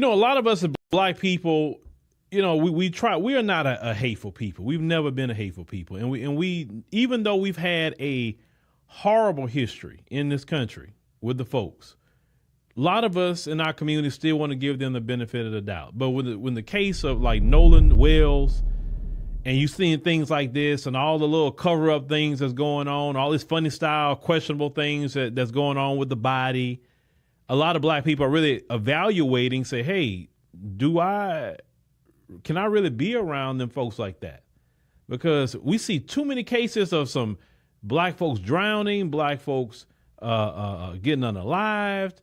A lot of us as black people, we are not a hateful people. We've never been a hateful people. And we, even though we've had a horrible history in this country with the folks, a lot of us in our community still want to give them the benefit of the doubt. But when the case of like Nolan Wells, and you seeing things like this and all the little cover up things that's going on, all this funny style, questionable things that's going on with the body, a lot of black people are really evaluating, say, hey, can I really be around them folks like that? Because we see too many cases of some black folks drowning, black folks getting unalived,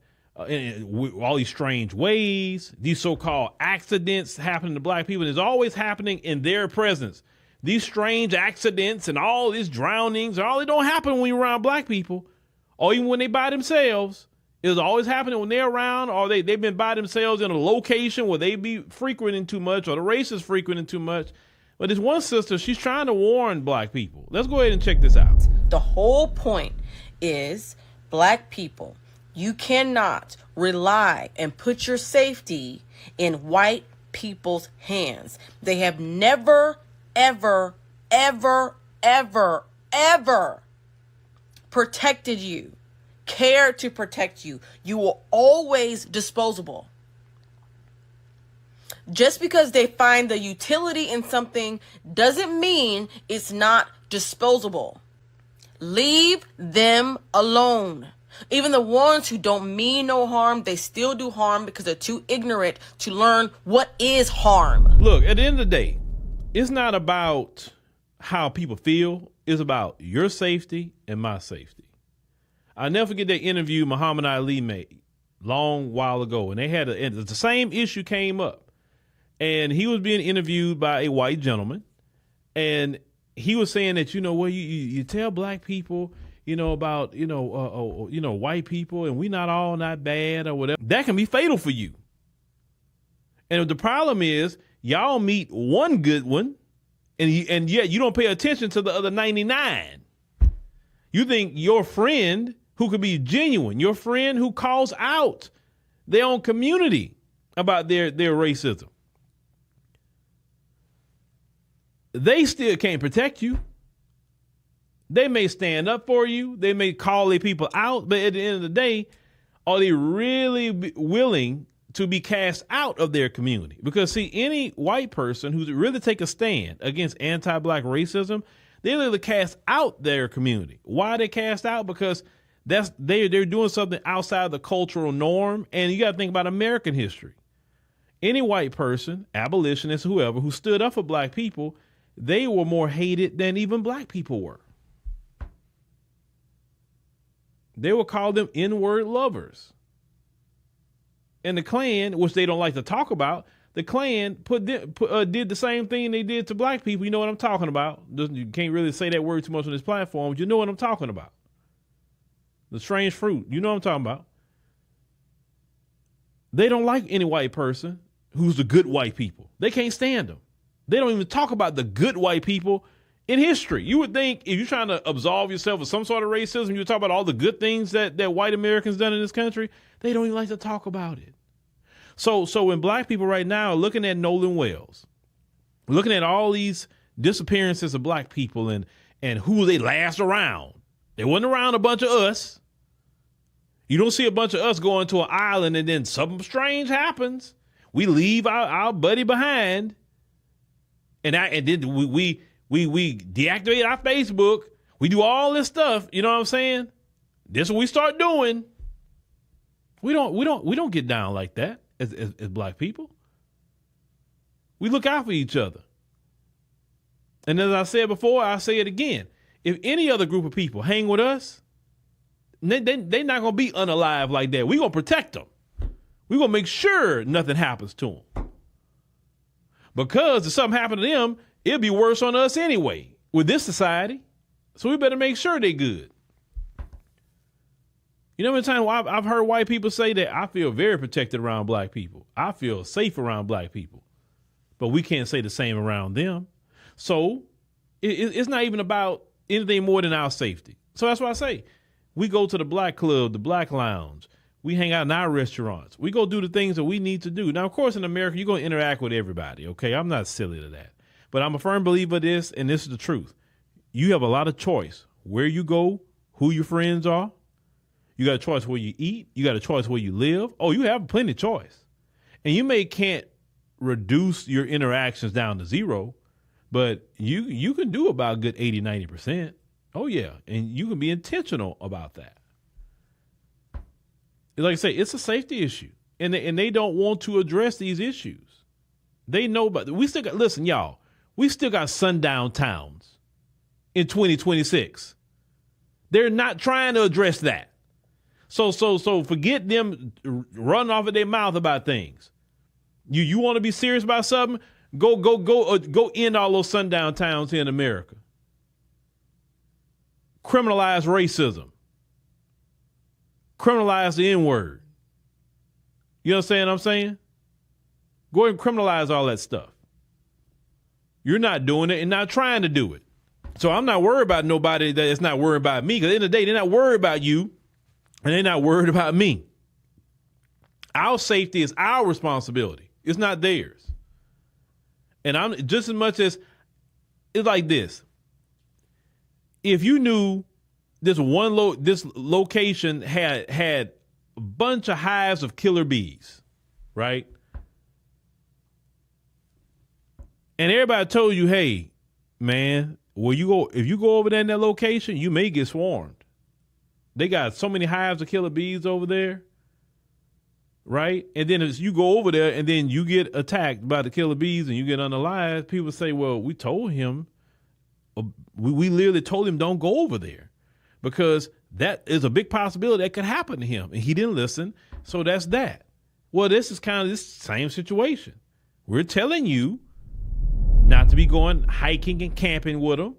in all these strange ways, these so-called accidents happening to black people. And it's always happening in their presence. These strange accidents and all these drownings, all it don't happen when you're around black people, or even when they by themselves. It's always happening when they're around, or they've been by themselves in a location where they be frequenting too much, or the race is frequenting too much. But this one sister, she's trying to warn black people. Let's go ahead and check this out. The whole point is, black people, you cannot rely and put your safety in white people's hands. They have never, ever, ever, ever, ever protected you, cared to protect you. You were always disposable. Just because they find the utility in something doesn't mean it's not disposable. Leave them alone. Even the ones who don't mean no harm, they still do harm because they're too ignorant to learn what is harm. Look, at the end of the day, it's not about how people feel. It's about your safety and my safety. I'll never forget that interview Muhammad Ali made long while ago, and the same issue came up, and he was being interviewed by a white gentleman, and he was saying that, you tell black people, about, white people, and we not all not bad or whatever. That can be fatal for you. And the problem is y'all meet one good one, and yet you don't pay attention to the other 99. You think your friend who could be genuine, your friend who calls out their own community about their racism, they still can't protect you. They may stand up for you. They may call their people out. But at the end of the day, are they really willing to be cast out of their community? Because, see, any white person who's really take a stand against anti-black racism, they literally cast out their community. Why are they cast out? Because they're doing something outside the cultural norm. And you got to think about American history. Any white person, abolitionist, whoever, who stood up for black people, they were more hated than even black people were. They would call them N-word lovers. And the Klan, which they don't like to talk about, the Klan did the same thing they did to black people. You know what I'm talking about. You can't really say that word too much on this platform, but you know what I'm talking about. The strange fruit. You know what I'm talking about. They don't like any white person who's the good white people. They can't stand them. They don't even talk about the good white people in history. You would think if you're trying to absolve yourself of some sort of racism, you would talk about all the good things that white Americans done in this country. They don't even like to talk about it. So when black people right now are looking at Nolan Wells, looking at all these disappearances of black people and who they last around, they wasn't around a bunch of us. You don't see a bunch of us going to an island and then something strange happens. We leave our buddy behind, and then we deactivate our Facebook. We do all this stuff. You know what I'm saying? This is what we start doing. We don't get down like that as black people. We look out for each other. And as I said before, I'll say it again. If any other group of people hang with us, they're not going to be unalive like that. We're going to protect them. We're going to make sure nothing happens to them. Because if something happened to them, it'll be worse on us anyway with this society. So we better make sure they're good. You know how many times I've heard white people say that I feel very protected around black people. I feel safe around black people. But we can't say the same around them. So it's not even about anything more than our safety. So that's why I say we go to the black club, the black lounge. We hang out in our restaurants. We go do the things that we need to do. Now, of course, in America, you're going to interact with everybody, okay? I'm not silly to that. But I'm a firm believer of this, and this is the truth. You have a lot of choice where you go, who your friends are. You got a choice where you eat. You got a choice where you live. Oh, you have plenty of choice. And you can't reduce your interactions down to zero, but you can do about a good 80, 90%. Oh, yeah. And you can be intentional about that. Like I say, it's a safety issue. And they don't want to address these issues. They know about we still got, listen, y'all, we still got sundown towns in 2026. They're not trying to address that. So forget them running off of their mouth about things. You want to be serious about something? Go end all those sundown towns here in America. Criminalize racism. Criminalize the N-word. You understand what I'm saying? Go ahead and criminalize all that stuff. You're not doing it and not trying to do it. So I'm not worried about nobody that is not worried about me, because at the end of the day, they're not worried about you and they're not worried about me. Our safety is our responsibility. It's not theirs. And I'm just as much as it's like this. If you knew this location had a bunch of hives of killer bees, right? And everybody told you, hey, man, if you go over there in that location, you may get swarmed. They got so many hives of killer bees over there, right? And then as you go over there and then you get attacked by the killer bees and you get unalived, people say, well, we told him, we literally told him don't go over there, because that is a big possibility that could happen to him. And he didn't listen. So that's that. Well, this is kind of this same situation. We're telling you not to be going hiking and camping with them.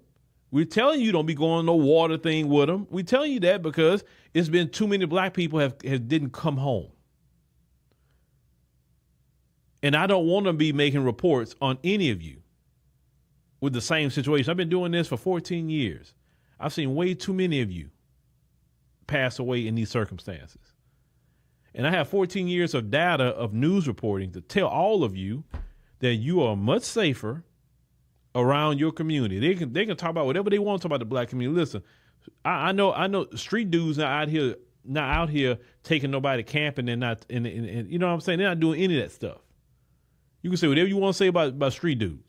We're telling you don't be going no water thing with them. We're telling you that because it's been too many black people have didn't come home. And I don't want to be making reports on any of you with the same situation. I've been doing this for 14 years. I've seen way too many of you pass away in these circumstances. And I have 14 years of data of news reporting to tell all of you that you are much safer around your community. They can talk about whatever they want to talk about the black community. Listen, I know street dudes not out here taking nobody camping and not and you know what I'm saying? They're not doing any of that stuff. You can say whatever you want to say about street dudes.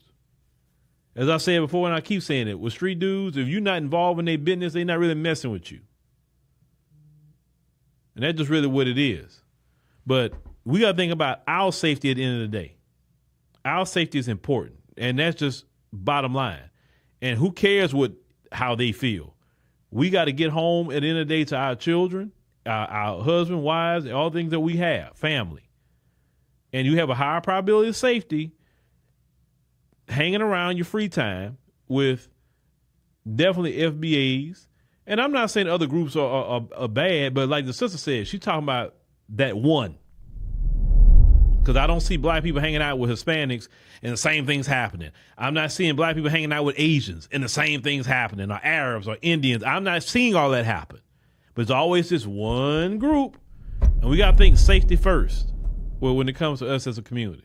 As I said before, and I keep saying it, with street dudes, if you're not involved in their business, they're not really messing with you. And that's just really what it is. But we got to think about our safety at the end of the day. Our safety is important. And that's just bottom line. And who cares how they feel? We got to get home at the end of the day to our children, our husband, wives, all the things that we have, family. And you have a higher probability of safety hanging around your free time with definitely FBAs. And I'm not saying other groups are bad, but like the sister said, she's talking about that one. Because I don't see black people hanging out with Hispanics and the same thing's happening. I'm not seeing black people hanging out with Asians and the same thing's happening, or Arabs or Indians. I'm not seeing all that happen. But it's always this one group, and we got to think safety first when it comes to us as a community.